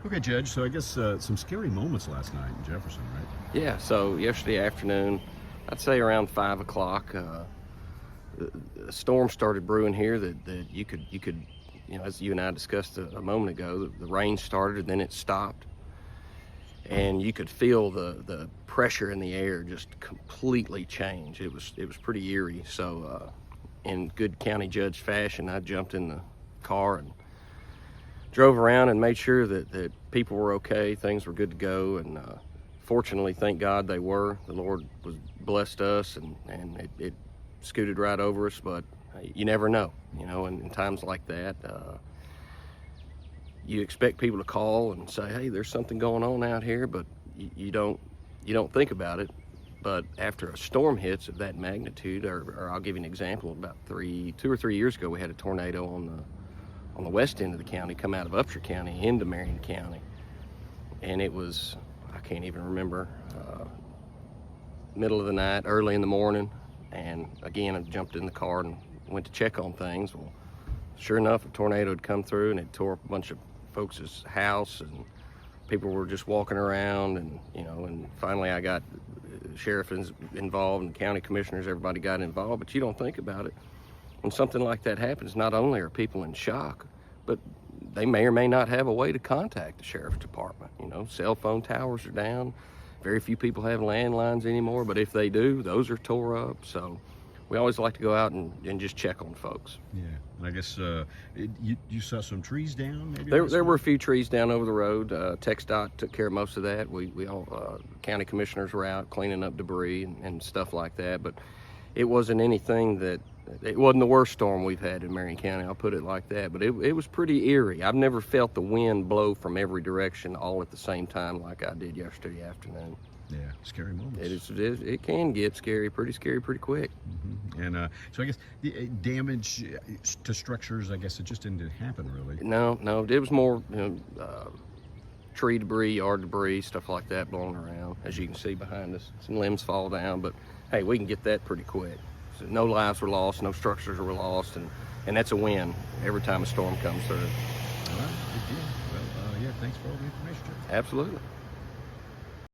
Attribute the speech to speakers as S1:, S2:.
S1: Okay, Judge, so I guess some scary moments last night in Jefferson, right?
S2: Yeah, so yesterday afternoon, I'd say around 5 o'clock, a storm started brewing here that you could, as you and I discussed a moment ago, the rain started and then it stopped. And you could feel the pressure in the air just completely change. It was pretty eerie. So in good county judge fashion, I jumped in the car and drove around and made sure that people were okay, things were good to go, and fortunately, thank God they were. The Lord was blessed us, and it scooted right over us, but you never know, in times like that. You expect people to call and say, hey, there's something going on out here, but you don't think about it. But after a storm hits of that magnitude, or I'll give you an example, about 2 or 3 years ago, we had a tornado on the west end of the county come out of Upshur County into Marion County. And it was, I can't even remember, middle of the night, early in the morning. And again, I jumped in the car and went to check on things. Well, sure enough, a tornado had come through and it tore up a bunch of folks' house, and people were just walking around, and and finally I got the sheriff involved and county commissioners, everybody got involved. But you don't think about it. When something like that happens, not only are people in shock, but they may or may not have a way to contact the sheriff's department. Cell phone towers are down. Very few people have landlines anymore, but if they do, those are tore up. So we always like to go out and just check on folks.
S1: Yeah, and I guess you saw some trees down, maybe?
S2: There were a few trees down over the road. TxDOT took care of most of that. We all, county commissioners were out cleaning up debris and stuff like that, but it wasn't anything it wasn't the worst storm we've had in Marion County, I'll put it like that, but it was pretty eerie. I've never felt the wind blow from every direction all at the same time like I did yesterday afternoon.
S1: Yeah, scary moments.
S2: It can get scary pretty quick.
S1: Mm-hmm. And so I guess the damage to structures, I guess it just didn't happen really.
S2: No, it was more tree debris, yard debris, stuff like that blowing around. As you can see behind us, some limbs fall down, but hey, we can get that pretty quick. So no lives were lost, no structures were lost, and that's a win every time a storm comes through.
S1: All right, good deal. Well, yeah, thanks for all the information, Jeff.
S2: Absolutely.